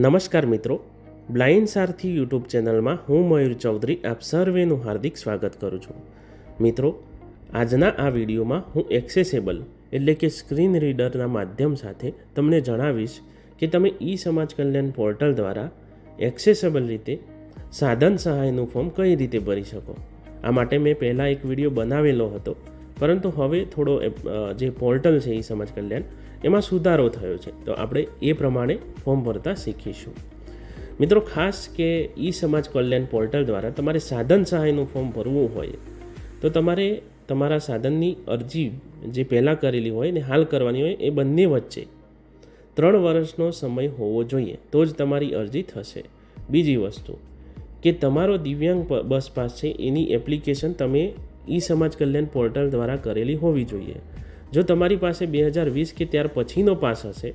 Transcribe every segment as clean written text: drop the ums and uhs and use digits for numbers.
નમસ્કાર મિત્રો, બ્લાઇન્ડ સારથી યુટ્યુબ ચેનલમાં હું મયુર ચૌધરી આપ સર્વેનું હાર્દિક સ્વાગત કરું છું. મિત્રો, આજના આ વિડીયોમાં હું એક્સેસેબલ એટલે કે સ્ક્રીન રીડરના માધ્યમ સાથે તમને જણાવીશ કે તમે ઈ સમાજ કલ્યાણ પોર્ટલ દ્વારા એક્સેસેબલ રીતે સાધન સહાયનું ફોર્મ કઈ રીતે ભરી શકો. આ માટે મેં પહેલાં એક વિડીયો બનાવેલો હતો, પરંતુ હવે થોડો જે પોર્ટલ છે ઈ સમાજ કલ્યાણ એમાં સુધારો થયો છે, તો આપણે એ પ્રમાણે ફોર્મ ભરતા શીખીશું. મિત્રો, ખાસ કે ઈ સમાજ કલ્યાણ પોર્ટલ દ્વારા તમારે સાધન સહાયનું ફોર્મ ભરવું હોય તો તમારે તમારા સાધનની અરજી જે પહેલાં કરેલી હોય ને હાલ કરવાની હોય એ બંને વચ્ચે 3 વર્ષનો સમય હોવો જોઈએ, તો જ તમારી અરજી થશે. બીજી વસ્તુ કે તમારો દિવ્યાંગ બસ પાસ છે એની એપ્લિકેશન તમે ઈ સમાજ કલ્યાણ પોર્ટલ દ્વારા કરેલી હોવી જોઈએ. જો તમારી પાસે 2020 કે ત્યાર પછીનો પાસ હશે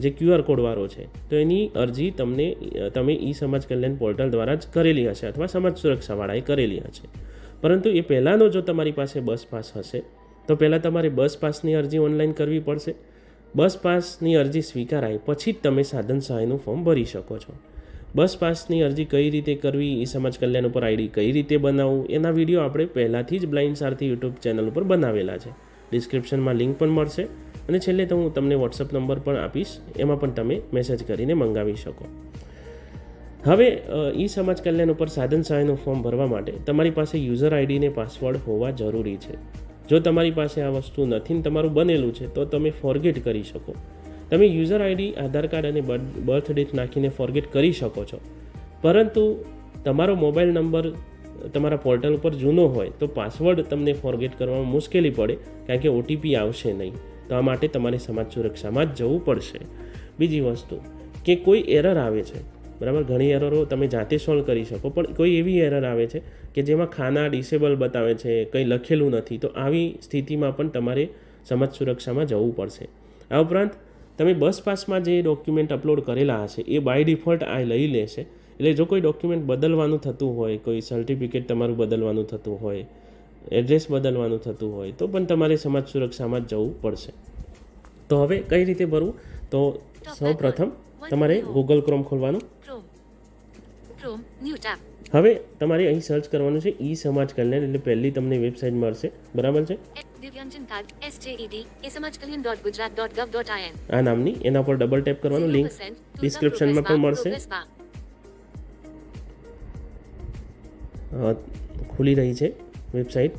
જે QR કોડવાળો છે, તો એની અરજી તમે ઈ સમાજ કલ્યાણ પોર્ટલ દ્વારા જ કરેલી હશે અથવા સમાજ સુરક્ષાવાળાએ કરેલી હશે. પરંતુ એ પહેલાંનો જો તમારી પાસે બસ પાસ હશે તો પહેલાં તમારે બસ પાસની અરજી ઓનલાઈન કરવી પડશે. બસ પાસની અરજી સ્વીકારાય પછી જ તમે સાધન સહાયનું ફોર્મ ભરી શકો છો. બસ પાસની અરજી કઈ રીતે કરવી, ઈ સમાજ કલ્યાણ ઉપર આઈડી કઈ રીતે બનાવવું, એના વિડીયો આપણે પહેલાંથી જ બ્લાઇન્ડ સારથી યુટ્યુબ ચેનલ ઉપર બનાવેલા છે. ડિસ્ક્રિપ્શનમાં લિંક પણ મળશે અને છેલ્લે તો હું તમને વોટ્સઅપ નંબર પણ આપીશ, એમાં પણ તમે મેસેજ કરીને મંગાવી શકો. હવે ઈ સમાજ કલ્યાણ ઉપર સાધન સહાયનું ફોર્મ ભરવા માટે તમારી પાસે યુઝર આઈડી ને પાસવર્ડ હોવા જરૂરી છે. જો તમારી પાસે આ વસ્તુ નથી ને તમારું બનેલું છે તો તમે ફોરગેટ કરી શકો. તમે યુઝર આઈડી, આધાર કાર્ડ અને બર્થ ડેટ નાખીને ફોરગેટ કરી શકો છો, પરંતુ તમારો મોબાઈલ નંબર તમારા પોર્ટલ ઉપર જૂનો હોય તો પાસવર્ડ તમને ફોરગેટ કરવામાં મુશ્કેલી પડે, કારણ કે ઓટીપી આવશે નહીં. તો આ માટે તમારે સમાજ સુરક્ષામાં જ જવું પડશે. બીજી વસ્તુ કે કોઈ એરર આવે છે, બરાબર, ઘણી એરરો તમે જાતે સોલ્વ કરી શકો, પણ કોઈ એવી એરર આવે છે કે જેમાં ખાના ડિસેબલ બતાવે છે, કંઈ લખેલું નથી, તો આવી સ્થિતિમાં પણ તમારે સમાજ સુરક્ષામાં જવું પડશે. આ ઉપરાંત તમે બસ પાસમાં જે ડોક્યુમેન્ટ અપલોડ કરેલા હશે એ બાય ડિફોલ્ટ આ લઈ લેશે. એટલે જો કોઈ ડોક્યુમેન્ટ બદલવાનું થતું હોય, કોઈ સર્ટિફિકેટ તમારું બદલવાનું થતું હોય, એડ્રેસ બદલવાનું થતું હોય, તો પણ તમારે સમાજ સુરક્ષામાં જ જવું પડશે. તો હવે કઈ રીતે ભરવું? તો સૌ પ્રથમ તમારે ગૂગલ ક્રોમ ખોલવાનું. હવે તમારે અહીં સર્ચ કરવાનું છે ઈ સમાજ કલ્યાણ, એટલે પહેલી તમને વેબસાઇટ મળશે, બરાબર છે, આ નામની. એના પર ડબલ ટેપ કરવાનું. લિંક ડિસ્ક્રિપ્શનમાં પણ મળશે. ખુલી રહી છે વેબસાઇટ.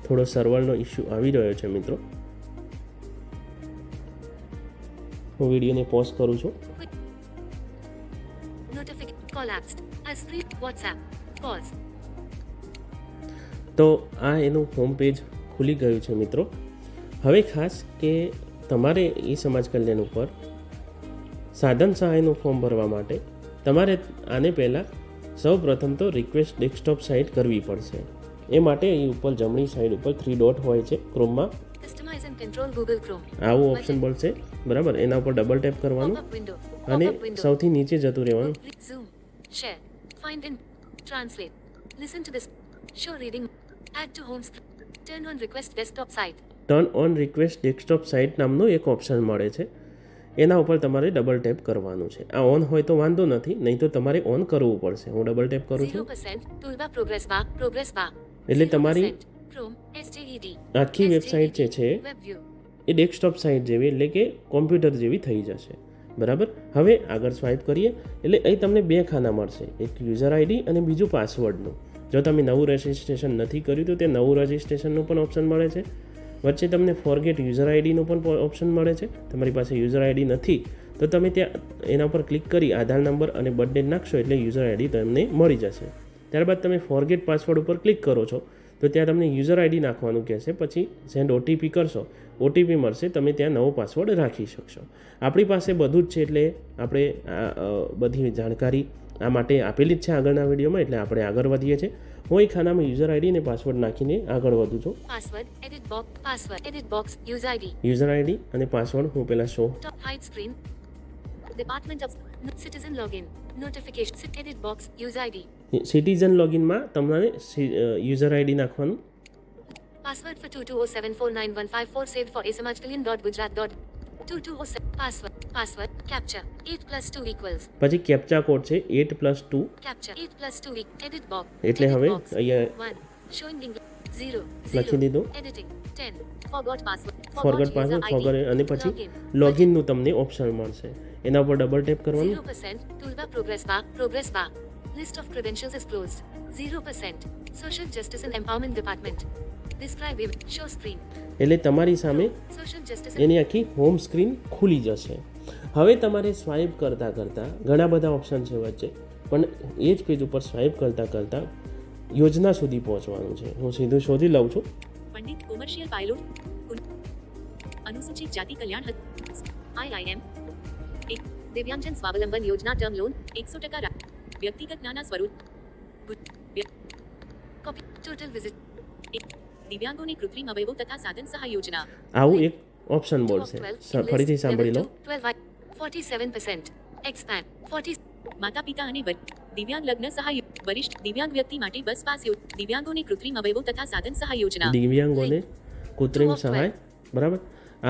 થોડો સર્વરનો ઇસ્યુ આવી રહ્યો છે મિત્રો, હું વિડીયોને પોઝ કરું છું. તો આ એનું હોમ પેજ ખુલી ગયું છે મિત્રો. હવે ખાસ કે તમારે ઈ સમાજ કલ્યાણ ઉપર સાધન સહાયનું ફોર્મ ભરવા માટે તમારે આને પહેલાં સૌ પ્રથમ તો રિક્વેસ્ટ ડેસ્કટોપ સાઇટ કરવી પડશે. એ માટે અહીં ઉપર જમણી સાઈડ ઉપર 3 ડોટ હોય છે ક્રોમમાં, આવું ઓપ્શન મળશે, બરાબર. એના ઉપર ડબલ ટેપ કરવાનું અને સૌથી નીચે જતું રહેવાનું. Turn on request desktop site નામનું એક ઓપ્શન મળે છે, એના ઉપર તમારે ડબલ ટેપ કરવાનું છે. આ ઓન હોય તો વાંધો નથી, નહીં તો તમારે ઓન કરવું પડશે. હું ડબલ ટેપ કરું છું એટલે તમારી આખી વેબસાઇટ જે છે એ ડેસ્કટોપ સાઇટ જેવી એટલે કે કોમ્પ્યુટર જેવી થઈ જશે, બરાબર. હવે આગળ સ્વાઇપ કરીએ એટલે અહીં તમને 2 ખાના મળશે, એક યુઝર આઈડી અને બીજું પાસવર્ડનું. જો તમે નવું રજિસ્ટ્રેશન નથી કર્યું તો તે નવું રજિસ્ટ્રેશનનું પણ ઓપ્શન મળે છે. વચ્ચે તમને ફોરગેટ યુઝર આઈડીનું પણ ઓપ્શન મળે છે. તમારી પાસે યુઝર આઈડી નથી તો તમે ત્યાં એના પર ક્લિક કરી આધાર નંબર અને બર્થ ડેટ નાખશો એટલે યુઝર આઈડી તમને મળી જશે. ત્યારબાદ તમે ફોરગેટ પાસવર્ડ ઉપર ક્લિક કરો છો તો ત્યાં તમને યુઝર આઈડી નાખવાનું કહેશે, પછી સેન્ડ ઓટીપી કરશો, ઓટીપી મળશે, તમે ત્યાં નવો પાસવર્ડ રાખી શકશો. આપણી પાસે બધું જ છે, એટલે આપણે બધી જાણકારી આ માટે આપેલી જ છે આગળના વિડીયોમાં, એટલે આપણે આગળ વધીએ છીએ. હું એ ખાનામાં યુઝર આઈડી અને પાસવર્ડ નાખીને આગળ વધું છું. યુઝર આઈડી અને પાસવર્ડ હું પહેલા show Department of Citizen Login Notification Edit Box Use ID citizen લોગિનમાં તમારે યુઝર આઈડી નાખવાનું. Password for 22074915 saved for asamajkalian.gujarat.2207 password captcha 8+2 equals પછી કેપ્ચા કોડ છે 8+2 captcha 8+2 edit box એટલે edit હવે box. અહીંયા 1 showing English 0 લખી દીધું. editing 10 forgot password forgot password forgot અને પછી લોગિનનું તમને ઓપ્શન મળશે. એના ઉપર ડબલ ટેપ કરવાનું. 0% toolbar progress bar list of credentials is closed 0% social justice and empowerment department describe show screen એટલે તમારી સામે social justice એની આખી હોમ સ્ક્રીન ખુલી જશે. હવે તમારે સ્વાઇપ કરતાં ઘણા બધા ઓપ્શન છે વચ્ચે, પણ એ જ પેજ ઉપર સ્વાઇપ કરતાં યોજના સુધી પહોંચવાનું છે. હું સીધું શોધી લઉં છું. પંડિત કોમર્શિયલ પાયલોટ અનુસૂચિત જાતિ કલ્યાણ IIM એક દિવ્યાંગજન સ્વાવલંબન યોજના ટર્મ લોન 100% વ્યક્તિગત નાના સ્વરૂપ કોપી ટોટલ વિઝિટ દિવ્યાંગોની કૃત્રિમ અવયવો તથા સાધન સહાય યોજના. આવું એક ઓપ્શન બોલશે. ફરીથી સાંભળી લો. 47% expand 40 માતા પિતા અને દિવ્યાંગ લગ્ન સહાય વરિષ્ઠ દિવ્યાંગ વ્યક્તિ માટે બસ પાસ દિવ્યાંગોની કૃત્રિમ અવયવો તથા સાધન સહાય યોજના. દિવ્યાંગોને કૃત્રિમ સહાય, બરાબર.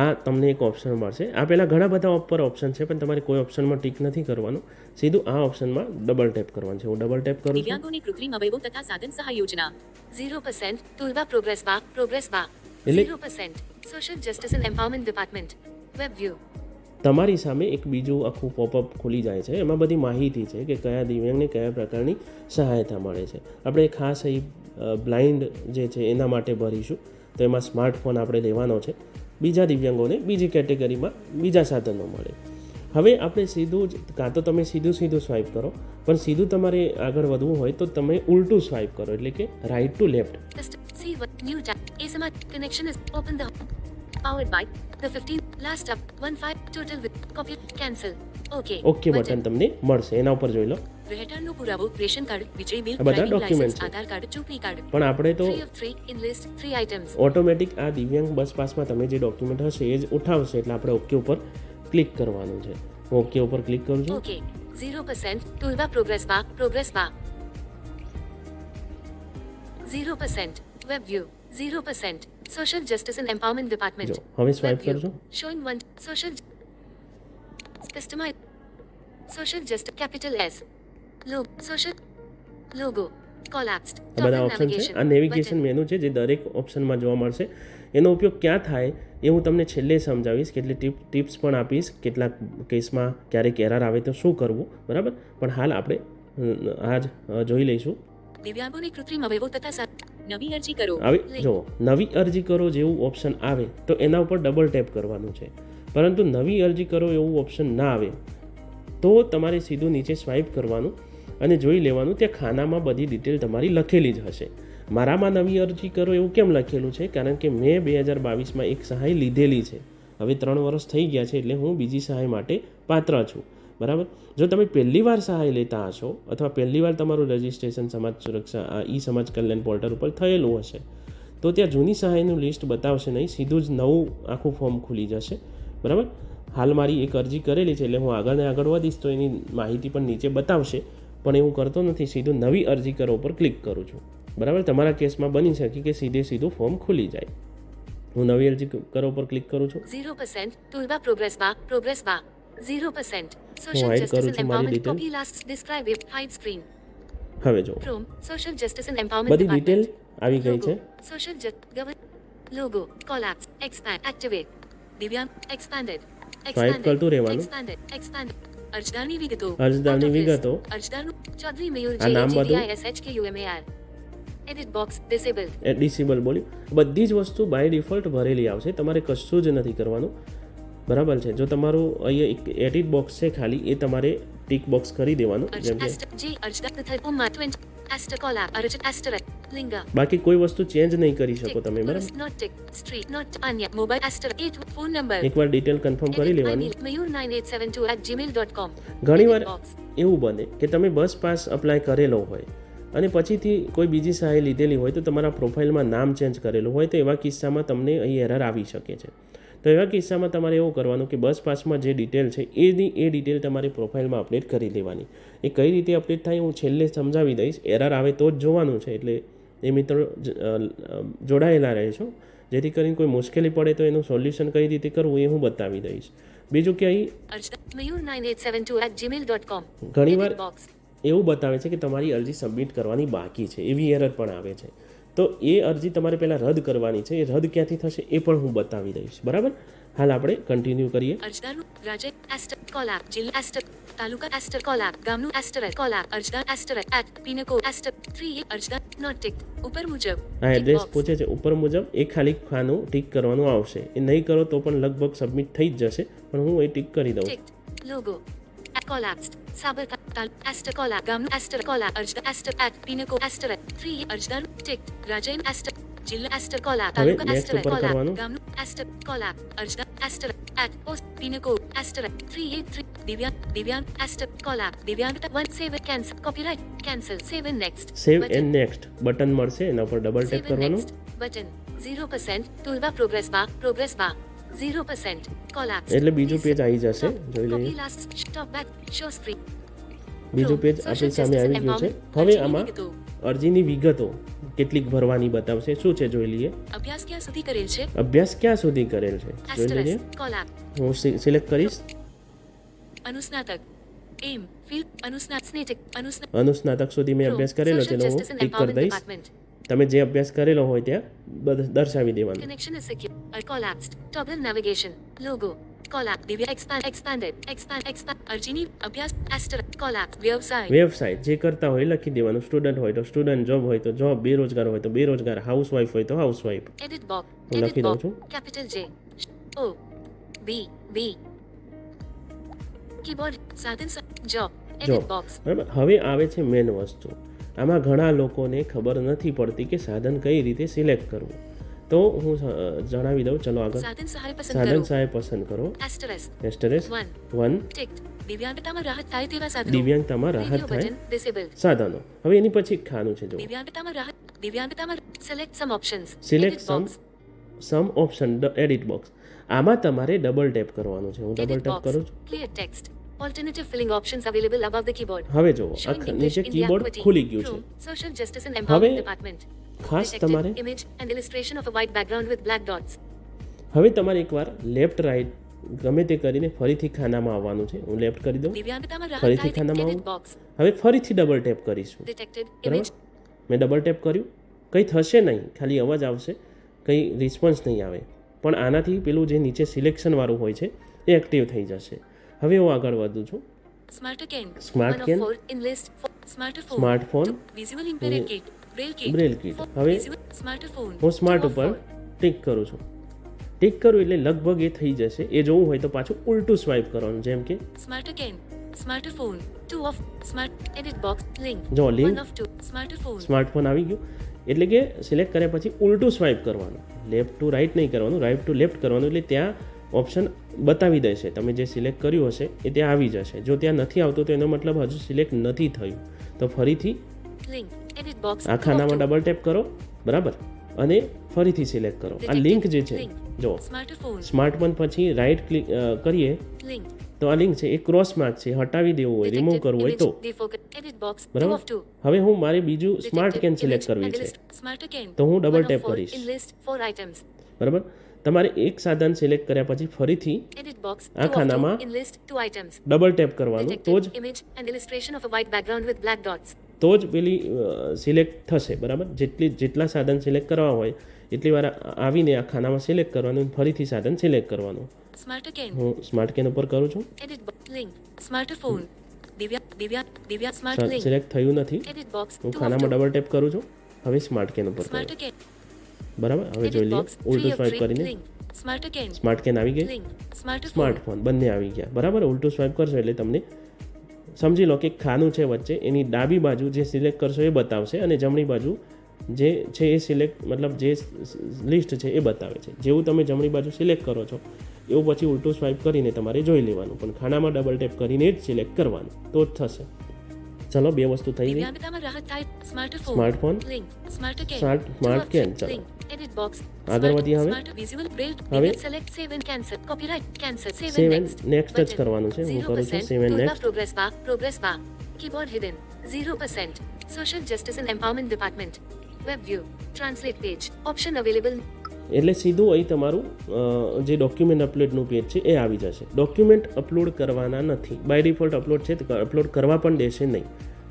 આ તમને એક ઓપ્શન મળશે. આ પહેલાં ઘણા બધા ઉપર ઓપ્શન છે, પણ તમારે કોઈ ઓપ્શનમાં ટિક નથી કરવાનું. સીધું આ ઓપ્શનમાં ડબલ ટેપ કરવાનું છે. હું ડબલ ટેપ કરું છું. દિવ્યાંગોની કૃત્રિમ અવયવો તથા સાધન સહાય યોજના 0% ટૂલબાર પ્રોગ્રેસ બાર એટલે 0% social justice and empowerment department web view. તમારી સામે એક બીજું આખું પોપઅપ ખુલી જાય છે. એમાં બધી માહિતી છે કે કયા દિવ્યાંગને કયા પ્રકારની સહાયતા મળે છે. આપણે ખાસ અહીં બ્લાઇન્ડ જે છે એના માટે ભરીશું, તો એમાં સ્માર્ટફોન આપણે લેવાનો છે. બીજા દિવ્યાંગોને બીજી કેટેગરીમાં બીજા સાધનો મળે. હવે આપણે સીધું જ કાં તો તમે સીધું સ્વાઇપ કરો, પણ સીધું તમારે આગળ વધવું હોય તો તમે ઉલટું સ્વાઇપ કરો, એટલે કે right to left. See what new tab ASMR connection is open the powered by the 15 last up 15 total with copy cancel okay button તમને મળશે. એના ઉપર જોઈ લો. રહેઠાણનો પુરાવો, રેશન કાર્ડ, વીજળી બિલ, આ બધા ડોક્યુમેન્ટ છે. આધાર કાર્ડ, ચૂંટણી કાર્ડ. પણ આપણે તો 3 of 3 in list 3 items. Automatic આ દિવ્યાંગ બસ પાસમાં તમે જે ડોક્યુમેન્ટ હશે એ જ ઉઠાવશે, એટલે આપણે ઓકે ઉપર ક્લિક કરવાનું છે. હું ઓકે ઉપર ક્લિક કરું છું. Okay 0% toolbar progress bar 0% web view 0% social justice and empowerment department. જો હવે સ્વાઇપ કરજો. Showing one social customize social justice capital S social logo collapsed. આ બધા ઓપ્શન છે. આ નેવિગેશન મેનુ છે જે દરેક ઓપ્શનમાં જોવા મળશે. એનો ઉપયોગ ક્યાં થાય એ હું તમને છેલ્લે સમજાવીશ. કેટલી ટિપ્સ પણ આપીશ, કેટલાક કેસમાં ક્યારેક એરર આવે તો શું કરવું, બરાબર. પણ હાલ આપણે આજ જોઈ લઈશું. દિવ્યાંગોની કૃત્રિમ અવયવો તથા નવી અરજી કરો. હવે જો નવી અરજી કરો જેવું ઓપ્શન આવે તો એના ઉપર ડબલ ટેપ કરવાનું છે. પરંતુ નવી અરજી કરો એવું ઓપ્શન ના આવે તો તમારે સીધું નીચે સ્વાઇપ કરવાનું અને જોઈ લેવાનું. ત્યાં ખાનામાં બધી ડિટેલ તમારી લખેલી જ હશે. મારામાં નવી અરજી કરો એવું કેમ લખેલું છે? કારણ કે મેં 2022માં એક સહાય લીધેલી છે. હવે 3 વર્ષ થઈ ગયા છે, એટલે હું બીજી સહાય માટે પાત્ર છું, બરાબર. જો તમે પહેલી વાર સહાય લેતા હશો અથવા પહેલી વાર તમારું રજિસ્ટ્રેશન સમાજ સુરક્ષા સમાજ કલ્યાણ પોર્ટલ ઉપર થયેલું હશે તો ત્યાં જૂની સહાયનું લિસ્ટ બતાવશે નહીં, સીધું જ નવું આખું ફોર્મ ખુલી જશે, બરાબર. હાલ મારી એક અરજી કરેલી છે, એટલે હું આગળ વધીશ તો એની માહિતી પણ નીચે બતાવશે, પણ એવું કરતો નથી. સીધું નવી અરજી કરો ઉપર ક્લિક કરું છું, બરાબર. તમારા કેસમાં બની શકે કે સીધું ફોર્મ ખુલી જાય. હું નવી અરજી કરો ઉપર ક્લિક કરું છું. 0% toolbar progress bar 0% social hide justice કરું એન્ડ છું મારી empowerment detail. Copy last describe it hide screen. હવે જો chrome social justice and empowerment બધી ડિટેલ આવી ગઈ છે. Social govern logo collapse expand activate દિવ્યાંગ એક્સપેન્ડેડ કરતું રહેવાનું. એક્સપેન્ડ અરજદારની વિગતો અરજદારનું ચૌધરી મયુર આ નામ બધું. JDISHKUMAR edit box disabled disable બોલ્યું. બધી જ વસ્તુ બાય ડિફોલ્ટ ભરેલી આવશે, તમારે કશું જ નથી કરવાનું, બરાબર છે. જો તમારું અહીંયા એક એડિટ બોક્સ છે ખાલી, એ તમારે ટિક બોક્સ કરી દેવાનું. જેમ કે બાકી કોઈ વસ્તુ ચેન્જ નહીં કરી શકો તમે, બરાબર. એકવાર ડિટેલ કન્ફર્મ કરી લેવાની. ઘણીવાર એવું બને કે તમે બસ પાસ અપ્લાય કરેલો હોય અને પછીથી કોઈ બીજી સહાય લીધેલી હોય તો તમારા પ્રોફાઇલમાં નામ ચેન્જ કરેલું હોય, તો એવા કિસ્સામાં તમને અહીં એરર આવી શકે છે. તો એવા કિસ્સામાં તમારે એવું કરવાનું કે બસ પાસમાં જે ડિટેલ છે એ ડિટેલ તમારી પ્રોફાઇલમાં અપડેટ કરી દેવાની. એ કઈ રીતે અપડેટ થાય હું છેલ્લે સમજાવી દઈશ. એરર આવે તો જ જોવાનું છે, એટલે એ મિત્રો જોડાયેલા રહેશો, જેથી કરીને કોઈ મુશ્કેલી પડે તો એનું સોલ્યુશન કઈ રીતે કરવું એ હું બતાવી દઈશ. બીજું કે અહીં mayur9872@gmail.com ઘણીવાર એવું બતાવે છે કે તમારી અરજી સબમિટ કરવાની બાકી છે, એવી એરર પણ આવે છે. તો એ અરજી તમારે પહેલાં રદ કરવાની છે. એ રદ ક્યાંથી થશે એ પણ હું બતાવી દઈશ. બરાબર, હાલ આપણે કન્ટિન્યુ કરીએ. અરજદારનું રાજ્ય એસ્ટર કોલાબ, જિલ્લા એસ્ટર, તાલુકા એસ્ટર કોલાબ, ગામનું એસ્ટર કોલાબ, અરજદાર એસ્ટર એટ પિનકોડ એસ્ટર 3 અરજદાર નોટ ટિક ઉપર મુજબ આ એડ્રેસ પૂછે છે ઉપર મુજબ, એ ખાલી ખાનું ટીક કરવાનું આવશે. એ નહીં કરો તો પણ લગભગ સબમિટ થઈ જ જશે, પણ હું એ ટીક કરી દઉં. લોગો કોલાપ્સ્ડ સાબરકાંઠા એસ્ટર કોલાબ, ગામનું એસ્ટર કોલાબ, અરજદાર એસ્ટર એટ પિનકોડ એસ્ટર 3 અરજદાર ટિક, રાજ્ય એસ્ટર, જિલ્લા એસ્ટર કોલાબ, તાલુકા એસ્ટર કોલાબ, ગામનું એસ્ટર કોલાબ, અરજદાર એસ્ટર એટ પોસ્ટ પિનકોડ એસ્ટર 383 દિવ્યાંગ એસ્ટર કોલાબ, દિવ્યાંગતા 1 save cancel copyright cancel save and next save and next button મળશે, એના પર ડબલ ટેપ કરવાનું. Button 0% toolbar progress bar 0% collapse એટલે બીજું પેજ આવી જશે. જોઈ લઈએ, બીજું પેજ આપણી સામે આવી ગયું છે. હવે આમાં અરજીની વિગતો કેટલીક ભરવાની બતાવશે. શું છે જોઈ લઈએ. અભ્યાસ ક્યાં સુધી કરેલ છે, અભ્યાસ ક્યાં સુધી કરેલ છે જોઈ લઈએ. હું સિલેક્ટ કરીશ અનુસ્નાતક એમ ફિલ અનુસ્નાતક સુધી મેં અભ્યાસ કરેલો છે, હું ટિક કરી દઈશ. તમે જે અભ્યાસ કરેલો હોય ત્યાં દર્શાવી દેવાનું. Connection is secure collapsed toggle navigation logo કોલેપ દિવ્યા એક્સપાન્ડ અરજીની અભ્યાસ એસ્ટર કોલેપ વ્યવસાય જે કરતા હોય લખી દેવાનું. સ્ટુડન્ટ હોય તો સ્ટુડન્ટ, જોબ હોય તો જોબ, બેરોજગાર હોય તો બેરોજગાર, હાઉસવાઈફ હોય તો હાઉસવાઈફ. એડિટ બોક્સ હું લખી દઉં છું કેપિટલ જે ઓ બી બી કીબોર્ડ સાધન જોબ એડિટ બોક્સ. બરાબર, હવે આવે છે મેન વસ્તુ. આમાં ઘણા લોકોને ખબર નથી પડતી કે સાધન કઈ રીતે સિલેક્ટ કરવું. તો હું જણાવી દઉં. ચલો આગળ. સાધન સહાય પસંદ કરો. એસ્ટરેસ 1 દિવ્યાંગતામાં રાહત થાય તેવા સાધનો. દિવ્યાંગતામાં રાહત થાય સાધનો. હવે એની પછી ખાનું છે જો દિવ્યાંગતામાં સિલેક્ટ સમ ઓપ્શન્સ. સિલેક્ટ સમ ઓપ્શન એડિટ બોક્સ. આમાં તમારે ડબલ ટેપ કરવાનું છે. હું ડબલ ટેપ કરું છું. Clear text Alternative filling options available above the keyboard. હવે જુઓ, નીચે કીબોર્ડ ખુલી ગયું છે. Social Justice and Empowerment Department. ખાસ તમારે image and illustration of a white background with black dots. હવે તમારે એકવાર લેફ્ટ રાઈટ ગમે તે કરીને ફરીથી ખાનામાં આવવાનું છે. હું લેફ્ટ કરી દઉં. ફરીથી ખાનામાં આવું. હવે ફરીથી ડબલ ટેપ કરીશું. બરાબર, મેં ડબલ ટેપ કર્યું. કંઈ થશે નહીં, ખાલી અવાજ આવશે, કંઈ રિસ્પોન્સ નહીં આવે. પણ આનાથી પેલું જે નીચે સિલેક્શન વાળું હોય છે એ એક્ટિવ થઈ જશે. હવે હું આગળ વધું છું. સ્માર્ટકેન સ્માર્ટફોન બ્રેલ કીટ. હવે હું સ્માર્ટ ઉપર ટિક કરું છું. ટિક કરું એટલે લગભગ એ થઈ જશે. એ જોવું હોય તો પાછું ઉલટું સ્વાઇપ કરવાનું. જેમ કે smartphone 2 of smart edit box link જો લિંક સ્માર્ટફોન આવી ગયું. એટલે કે સિલેક્ટ કર્યા પછી ઉલટું સ્વાઇપ કરવાનું. લેફ્ટ ટુ રાઈટ નહીં કરવાનું, રાઈટ ટુ લેફ્ટ કરવાનું. એટલે ત્યાં ઓપ્શન બતાવી દેશે. તમે જે સિલેક્ટ કર્યું હશે એ ત્યાં આવી જશે. જો ત્યાં નથી આવતું તો એનો મતલબ હજુ સિલેક્ટ નથી થયું. તો ફરીથી આ ખાનામાં ડબલ ટેપ કરો. બરાબર, અને ફરીથી સિલેક્ટ કરો. આ લિંક જે છે જો સ્માર્ટફોન પછી રાઈટ ક્લિક કરીએ તો આ લિંક છે એ ક્રોસ માર્ક છે. હટાવી દેવું હોય, રિમૂવ કરવું હોય તો. બરાબર, હવે હું મારે બીજું સ્માર્ટ કેન સિલેક્ટ કરવી છે તો હું ડબલ ટેપ કરીશ. બરાબર, તમારે એક સાધન સિલેક્ટ કર્યા પછી ફરીથી આ ખાનામાં ડબલ ટેપ કરવાનું. તો જ પેલી સિલેક્ટ થશે. બરાબર, જેટલા સાધન સિલેક્ટ કરવા હોય એટલી વાર આવીને આ ખાનામાં સિલેક્ટ કરવાનું, ફરીથી સાધન સિલેક્ટ કરવાનું. હું સ્માર્ટ કેન ઉપર કરું છું. સિલેક્ટ થયું નથી. હું ખાનામાં ડબલ ટેપ કરું છું. હવે સ્માર્ટ કેન ઉપર કરું. બરાબર, હવે જોઈ લઈએ ઉલટું સ્વાઇપ કરીને સ્માર્ટ કેન આવી ગઈ, સ્માર્ટફોન બંને આવી ગયા. બરાબર, ઉલટું સ્વાઇપ કરશો એટલે તમને સમજી લો કે ખાનું છે વચ્ચે, એની ડાબી બાજુ જે સિલેક્ટ કરશો એ બતાવશે અને જમણી બાજુ જે છે એ સિલેક્ટ મતલબ જે લિસ્ટ છે એ બતાવે છે. જેવું તમે જમણી બાજુ સિલેક્ટ કરો છો એવું પછી ઉલટું સ્વાઇપ કરીને તમારે જોઈ લેવાનું. પણ ખાનામાં ડબલ ટેપ કરીને જ સિલેક્ટ કરવાનું તો જ થશે. ચલો 2 વસ્તુ થઈ ગઈ. દિવ્યાંગતામાં રાહત થાય smartphone smartphone, link smart can smart can. ચલો એડિટ બોક્સ આગળ વધીએ હવે. સ્માર્ટ વિઝ્યુઅલ બ્રેલ હવે select save and cancel copyright cancel save save and and next જ કરવાનું છે. હું કરું છું સેવ and next. Progress bar keyboard hidden 0% social justice and empowerment department web view translate page option available એટલે સીધું અહીં તમારું જે ડોક્યુમેન્ટ અપલોડનું પેજ છે એ આવી જશે. ડોક્યુમેન્ટ અપલોડ કરવાના નથી, બાય ડિફોલ્ટ અપલોડ છે તો અપલોડ કરવા પણ દેશે નહીં.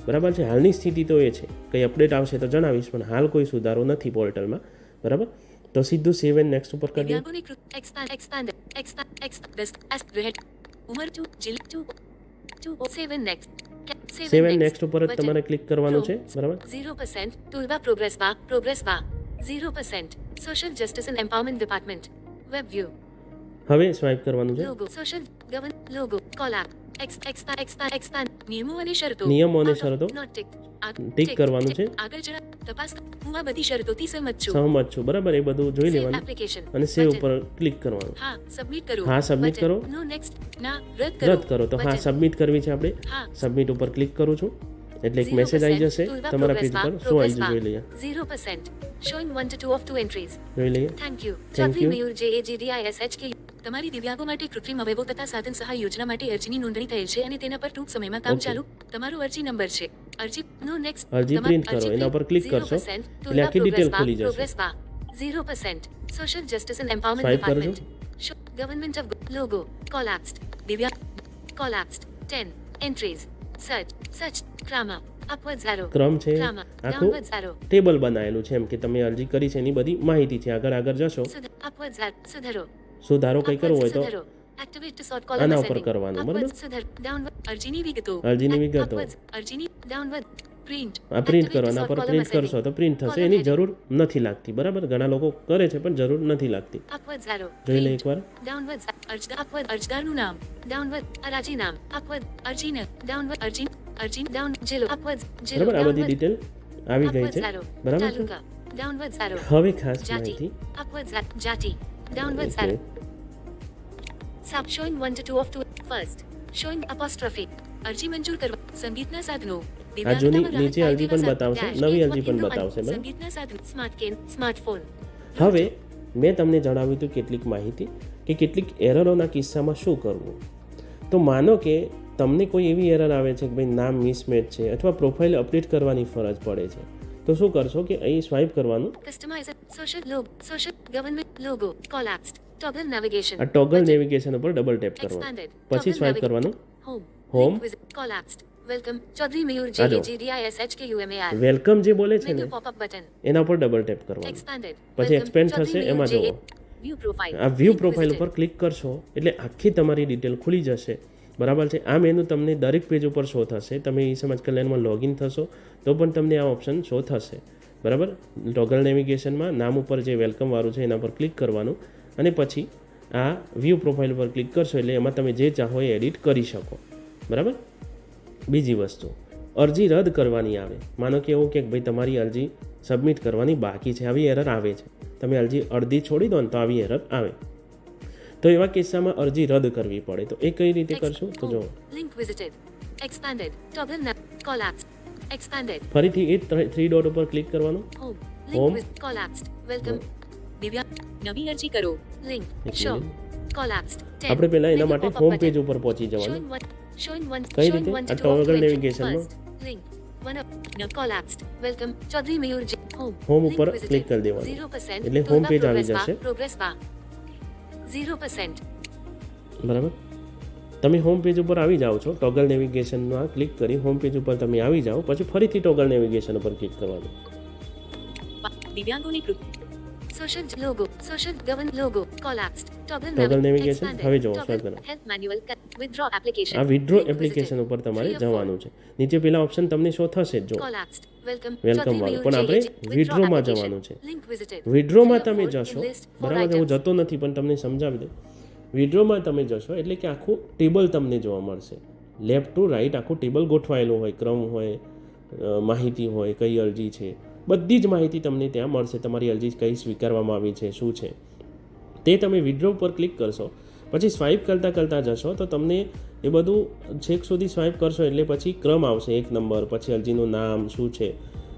બરાબર છે. હાલની સ્થિતિ તો એ છે, કંઈ અપડેટ આવશે તો જણાવીશ, પણ હાલ કોઈ સુધારો નથી પોર્ટલમાં. બરાબર, તો સીધું સેવ એન્ડ નેક્સ્ટ ઉપર કરી દો. દિવ્યાંગોની એક્સપાન્ડ ઉમર 2 જિલ્લા 2 save and next save and next ઉપર જ તમારે ક્લિક કરવાનું છે. બરાબર, 0% toolbar progress bar 0% social justice and empowerment department web view હવે સ્વાઇપ કરવાનું છે. લોગો સોશિયલ ગવર્ન લોગો કોલાબ એક્સપાન્ડ નિયમો અને શરતો નિયમો અને શરતો નોટ ટિક કરવાનું છે. આગળ જરા તપાસ હું આ બધી શરતોથી સહમત છું. સહમત છું. બરાબર, એ બધું જોઈ લેવાનું એપ્લિકેશન અને સેવ ઉપર ક્લિક કરવાનું. હા સબમિટ કરો. હા સબમિટ કરો. નો નેક્સ્ટ ના રદ કરો તો હા સબમિટ કરવી છે આપણે. હા સબમિટ ઉપર ક્લિક કરું છું એટલે એક મેસેજ આવી જશે તમારા પેજ પર. શું આવી જશે જોઈ લઈએ. 0% showing 1 to 2 of 2 entries. જોઈ લઈએ. Thank you. Thank Chaudhary you. Mayur JAGDISHK તમારી દિવ્યાંગો માટે કૃત્રિમ અવયવો તથા સાધન સહાય યોજના માટે અરજીની નોંધણી થયેલ છે અને તેના પર ટૂંક સમયમાં કામ Okay. ચાલુ. તમારો અરજી નંબર છે અરજી નો નેક્સ્ટ અરજી print કરો, એના પર click કરશો એટલે આખી detail ખુલી જશે. 0% social justice and empowerment Swipe કરજો. ડિપાર્ટમેન્ટ ગવર્નમેન્ટ ઓફ લોગો કોલેપ્સ્ડ દિવ્યાંગ કોલેપ્સ્ડ 10 એન્ટ્રીઝ સર્ચ ક્રામા અપવર્ડ 0 ક્રમ છે ક્રામા આખું ડાઉનવર્ડ 0 ટેબલ બનાવેલું છે, એમ કે તમે અરજી કરી છે એની બધી માહિતી છે. આગળ જશો અપવર્ડ 0 સુધારો સુધારો કંઈ કરવો હોય તો એક્ટિવેટ ટુ સોર્ટ કોલમ આના ઉપર કરવાનું. બરાબર, ડાઉનવર્ડ અરજીની વિગતો અરજીની વિગતો. Upwards, અરજીની ડાઉનવર્ડ પ્રિન્ટ આ પ્રિન્ટ કરો, આના પર પ્રિન્ટ કરશો તો પ્રિન્ટ થશે. એની જરૂર નથી લાગતી. બરાબર, ઘણા લોકો કરે છે પણ જરૂર નથી લાગતી. અપવર્ડ 0 જોઈ લે એકવાર. ડાઉનવર્ડ અપવર્ડ અરજદારનું નામ ડાઉનવર્ડ અરાજી નામ અપવર્ડ અરજીને ડાઉનવર્ડ અરજી ડાઉન જિલ્લો અપવર્ડ જિલ્લો બરાબર, આ બધી ડિટેલ આવી ગઈ છે. બરાબર છે. તાલુકા ડાઉનવર્ડ 0 હવે ખાસ જાતિ માહિતી અપવર્ડ જાતિ downward 0 sub showing 1 to 2 of 2 first showing apostrophe અરજી મંજૂર કરવા સંગીતના સાધનો આ જૂની નીચે અરજી પણ બતાવશે, નવી અરજી પણ બતાવશે. બરાબર, સંગીતના સાધનો સ્માર્ટ કેન સ્માર્ટફોન હવે મેં તમને જણાવ્યું હતું કેટલીક માહિતી કે કેટલીક એરરોના કિસ્સામાં શું કરવું. તો માનો કે તમને કોઈ એવી એરર આવે છે કે ભાઈ નામ મિસમેચ છે અથવા પ્રોફાઇલ અપડેટ કરવાની ફરજ પડે છે, તો શું કરશો કે અહીં સ્વાઇપ કરવાનું. Customise social government logo collapsed toggle navigation આ ટોગલ નેવિગેશન ઉપર ડબલ ટેપ કરવાનું, પછી સ્વાઇપ કરવાનું. Home collapsed welcome Chaudhary Mayur JAGDISHKUMAR welcome જે બોલે છે ને મેનુ પોપઅપ બટન એના ઉપર ડબલ ટેપ કરવાનું. એક્સપેન્ડેડ પછી expand થશે, એમાં જુઓ. વ્યૂ પ્રોફાઇલ આ વ્યૂ પ્રોફાઇલ ઉપર ક્લિક કરશો એટલે આખી તમારી ડિટેલ ખુલી જશે. બરાબર છે. આ મેનુ તમને દરેક પેજ ઉપર શો થશે. તમે ઈ સમાજ કલ્યાણમાં લોગિન થશો તો પણ તમને આ ઓપ્શન શો થશે. બરાબર, ટોગલ નેવિગેશનમાં નામ ઉપર જે વેલકમ વાળું છે એના પર ક્લિક કરવાનું અને પછી આ વ્યૂ પ્રોફાઇલ પર ક્લિક કરશો એટલે એમાં તમે જે ચાહો એ એડિટ કરી શકો. બરાબર, બીજી વસ્તુ અરજી રદ કરવાની આવે. માનો કે એવું કે ભાઈ તમારી અરજી સબમિટ કરવાની બાકી છે, આવી એરર આવે છે. તમે અરજી અડધી છોડી દો ને તો આવી એરર આવે. તો એવા કિસ્સામાં અરજી રદ કરવી પડે તો એ કઈ રીતે કરશું તો જો link visited expanded toggle collapse expanded ફરીથી એ 3 ડોટ ઉપર ક્લિક કરવાનું. Home Home. Link collapsed welcome Divya નવી અરજી કરો લિંક એક શો minute. કોલેપ્સ્ડ આપણે પહેલા એના માટે હોમ પેજ ઉપર પહોંચી જવાનું. કઈ રીતે? આ toggle navigation માં. લિંક વન અપ ન કોલેપ્સ્ડ વેલકમ ચૌધરી મયુર Home ઉપર click કરી દેવાનું. 0% એટલે home page આવી જશે. પ્રોગ્રેસ બાર 0% બરાબર, તમે હોમ પેજ ઉપર આવી જાઓ છો. ટોગલ નેવિગેશનમાં ક્લિક કરી હોમ પેજ ઉપર તમે આવી જાઓ, પછી ફરીથી ટોગલ નેવિગેશન ઉપર ક્લિક કરવાનું. દિવ્યાંગોની group social logo social govern logo collapsed Toggle navigation. હવે જુઓ, swipe કરો. હેલ્પ મેન્યુઅલ વિથડ્રો એપ્લિકેશન આ વિથડ્રો એપ્લિકેશન ઉપર તમારે જવાનું છે. નીચે પેલા ઓપ્શન તમને શો થશે જ જો કોલેપ્સ્ડ વેલકમ વેલકમ વાળું, પણ આપણે વિથડ્રોમાં જવાનું છે. લિંક વિઝિટેડ વિથડ્રોમાં તમે જશો. બરાબર, હું જતો નથી પણ તમને સમજાવી દઉં. વિથડ્રોમાં તમે જશો એટલે કે આખું ટેબલ તમને જોવા મળશે. લેફ્ટ ટુ રાઈટ આખું ટેબલ ગોઠવાયેલું હોય, ક્રમ હોય, માહિતી હોય, કઈ અરજી છે, બધી જ માહિતી તમને ત્યાં મળશે. તમારી અરજી કઈ સ્વીકારવામાં આવી છે, શું છે તે તમે વિથડ્રો પર ક્લિક કરશો પછી સ્વાઇપ કરતાં જશો તો તમને એ બધું છેક સુધી સ્વાઇપ કરશો એટલે પછી ક્રમ આવશે, 1 નંબર, પછી અરજીનું નામ શું છે,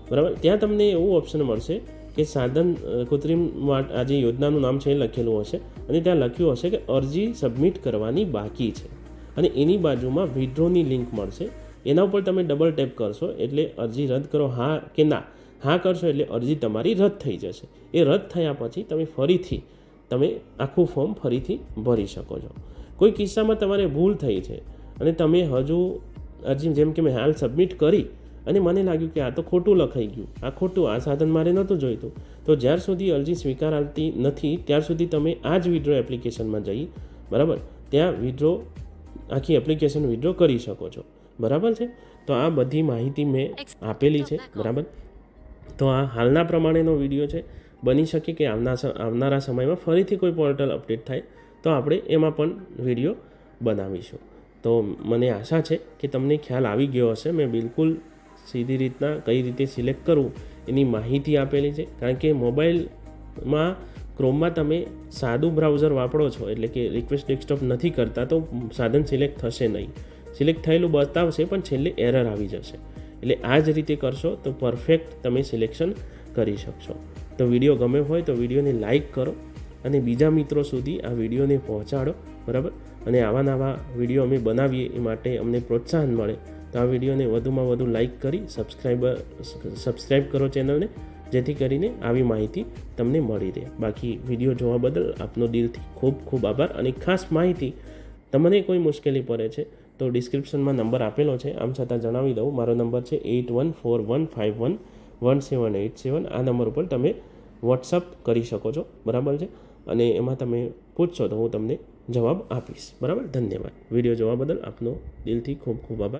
બરાબર. ત્યાં તમને એવું ઓપ્શન મળશે કે સાધન કૃત્રિમ આ જે યોજનાનું નામ છે એ લખેલું હશે અને ત્યાં લખ્યું હશે કે અરજી સબમિટ કરવાની બાકી છે અને એની બાજુમાં વિડ્રોની લિંક મળશે. એના ઉપર તમે ડબલ ટેપ કરશો એટલે અરજી રદ કરો હા કે ના. હા કરશો એટલે અરજી તમારી રદ થઈ જશે. એ રદ થયા પછી તમે આખું ફોર્મ ફરીથી ભરી શકો છો. કોઈ કિસ્સામાં તમારે ભૂલ થઈ છે અને તમે હજુ અરજી જેમ કે મેં હાલ સબમિટ કરી અને મને લાગ્યું કે આ તો ખોટું લખાઈ ગયું, આ સાધન મારે નહોતું જોઈતું, તો જ્યાર સુધી અરજી સ્વીકારાતી નથી ત્યાર સુધી તમે આ જ વિડ્રો એપ્લિકેશનમાં જઈ, બરાબર, ત્યાં આખી એપ્લિકેશન વિડ્રો કરી શકો છો, બરાબર છે. તો આ બધી માહિતી મેં આપેલી છે, બરાબર. તો આ હાલના પ્રમાણેનો વિડીયો છે. બની શકે કે આવનારા સમયમાં ફરીથી કોઈ પોર્ટલ અપડેટ થાય તો આપણે એમાં પણ વિડીયો બનાવીશું. તો મને આશા છે કે તમને ખ્યાલ આવી ગયો હશે. મેં બિલકુલ સીધી રીતના કઈ રીતે સિલેક્ટ કરવું એની માહિતી આપેલી છે. કારણ કે મોબાઈલમાં ક્રોમમાં તમે સાદું બ્રાઉઝર વાપરો છો એટલે કે રિક્વેસ્ટ ડેસ્કટોપ નથી કરતા તો સાધન સિલેક્ટ થશે નહીં. સિલેક્ટ થયેલું બતાવશે પણ છેલ્લે એરર આવી જશે. એટલે આ જ રીતે કરશો તો પરફેક્ટ તમે સિલેક્શન કરી શકશો. તો વિડીયો ગમે હોય તો વિડીયોને લાઇક કરો અને બીજા મિત્રો સુધી આ વિડીયોને પહોંચાડો, બરાબર. અને આવા નવા વિડીયો અમે બનાવીએ એ માટે અમને પ્રોત્સાહન મળે તો આ વિડીયોને વધુમાં વધુ લાઇક કરી સબસ્ક્રાઈબ કરો ચેનલને, જેથી કરીને આવી માહિતી તમને મળી રહે. બાકી વિડીયો જોવા બદલ આપનો દિલથી ખૂબ ખૂબ આભાર. અને ખાસ માહિતી તમને કોઈ મુશ્કેલી પડે છે તો ડિસ્ક્રિપ્શનમાં નંબર આપેલો છે, આમ છતાં જણાવી દઉં, મારો નંબર છે 8141511787. આ નંબર ઉપર તમે વોટ્સઅપ કરી શકો છો, બરાબર છે. અને એમાં તમે પૂછશો તો હું તમને જવાબ આપીશ, બરાબર. ધન્યવાદ. વિડીયો જોવા બદલ આપનો દિલથી ખૂબ ખૂબ આભાર.